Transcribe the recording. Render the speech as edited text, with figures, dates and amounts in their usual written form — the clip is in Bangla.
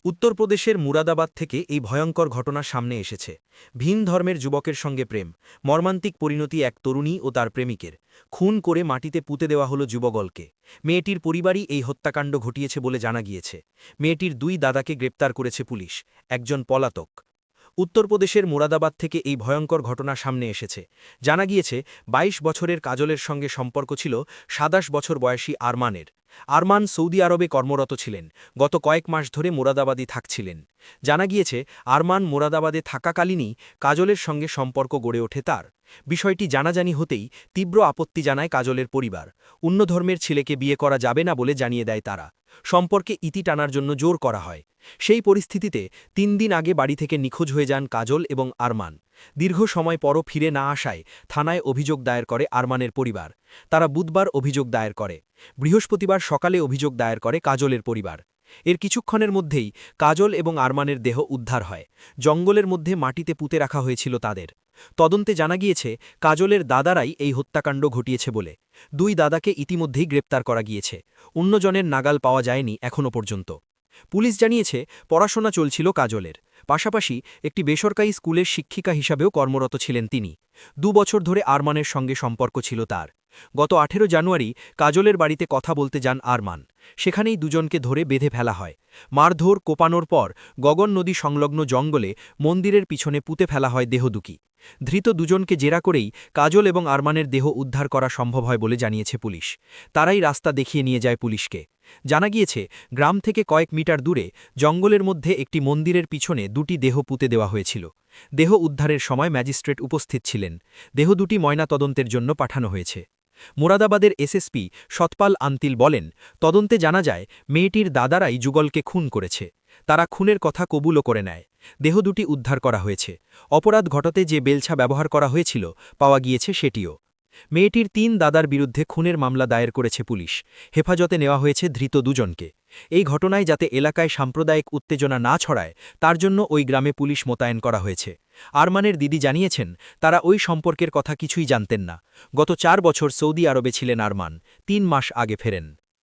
উত্তরপ্রদেশের মুরাদাবাদ থেকে এই ভয়ঙ্কর ঘটনা সামনে এসেছে। ভিন ধর্মের যুবকের সঙ্গে প্রেম, মর্মান্তিক পরিণতি এক তরুণী ও তার প্রেমিকের। খুন করে মাটিতে পুঁতে দেওয়া হলো যুবগলকে। মেয়েটির পরিবারই এই হত্যাকাণ্ড ঘটিয়েছে বলে জানা গিয়েছে। মেয়েটির দুই দাদাকে গ্রেপ্তার করেছে পুলিশ, একজন পলাতক। উত্তরপ্রদেশের মুরাদাবাদ থেকে এই ভয়ঙ্কর ঘটনা সামনে এসেছে। জানা গিয়েছে ২২ বছরের কাজলের সঙ্গে সম্পর্ক ছিল ২৭ বছর বয়সী আরমানের। আরমান সৌদি আরবে কর্মরত ছিলেন, গত কয়েক মাস ধরে মুরাদাবাদী থাকছিলেন। জানা গিয়েছে আরমান মুরাদাবাদে থাকাকালীনই কাজলের সঙ্গে সম্পর্ক গড়ে ওঠে তার। বিষয়টি জানাজানি হতেই তীব্র আপত্তি জানায় কাজলের পরিবার। অন্য ধর্মের ছেলেকে বিয়ে করা যাবে না বলে জানিয়ে দেয় তারা। সম্পর্কে ইতি টানার জন্য জোর করা হয়। সেই পরিস্থিতিতে ৩ দিন আগে বাড়ি থেকে নিখোঁজ হয়ে যান কাজল এবং আরমান। দীর্ঘ সময় পরও ফিরে না আসায় থানায় অভিযোগ দায়ের করে আরমানের পরিবার। তারা বুধবার অভিযোগ দায়ের করে। বৃহস্পতিবার সকালে অভিযোগ দায়ের করে কাজলের পরিবার। এর কিছুক্ষণের মধ্যেই কাজল এবং আরমানের দেহ উদ্ধার হয়। জঙ্গলের মধ্যে মাটিতে পুঁতে রাখা হয়েছিল তাদের। তদন্তে জানা গিয়েছে কাজলের দাদারাই এই হত্যাকাণ্ড ঘটিয়েছে বলে। দুই দাদাকে ইতিমধ্যেই গ্রেপ্তার করা গিয়েছে। অন্যজনের নাগাল পাওয়া যায়নি এখনও পর্যন্ত। পুলিশ জানিয়েছে পড়াশোনা চলছিল কাজলের। পাশাপাশি একটি বেসরকারি স্কুলের শিক্ষিকা হিসাবেও কর্মরত ছিলেন তিনি। ২ বছর ধরে আরমানের সঙ্গে সম্পর্ক ছিল তার। গত ১৮ জানুয়ারি কাজলের বাড়িতে কথা বলতে যান আরমান। সেখানেই দুজনকে ধরে বেঁধে ফেলা হয়। মারধর কোপানোর পর গগন নদী সংলগ্ন জঙ্গলে মন্দিরের পিছনে পুঁতে ফেলা হয় দেহ দুটি। ধৃত দুজনকে জেরা করেই কাজল এবং আরমানের দেহ উদ্ধার করা সম্ভব হয় বলে জানিয়েছে পুলিশ। তারাই রাস্তা দেখিয়ে নিয়ে যায় পুলিশকে। জানা গিয়েছে গ্রাম থেকে কয়েক মিটার দূরে জঙ্গলের মধ্যে একটি মন্দিরের পিছনে দুটি দেহ পুঁতে দেওয়া হয়েছিল। দেহ উদ্ধারের সময় ম্যাজিস্ট্রেট উপস্থিত ছিলেন। দেহ দুটি ময়নাতদন্তের জন্য পাঠানো হয়েছে। মুরাদাবাদের এসএসপি সতপাল আন্তিল বলেন, তদন্তে জানা যায় মেয়েটির দাদারাই যুগলকে খুন করেছে। তারা খুনের কথা কবুলও করে নেয়। দেহ দুটি উদ্ধার করা হয়েছে। অপরাধ ঘটাতে যে বেলছা ব্যবহার করা হয়েছিল পাওয়া গিয়েছে সেটিও। মেয়েটির ৩ দাদার বিরুদ্ধে খুনের মামলা দায়ের করেছে পুলিশ। হেফাজতে নেওয়া হয়েছে ধৃত দুজনকে। এই ঘটনায় যাতে এলাকায় সাম্প্রদায়িক উত্তেজনা না ছড়ায় তার জন্য ওই গ্রামে পুলিশ মোতায়েন করা হয়েছে। আরমানের দিদি জানিয়েছেন তারা ওই সম্পর্কের কথা কিছুই জানতেন না। গত ৪ বছর সৌদি আরবে ছিলেন আরমান, ৩ মাস আগে ফেরেন।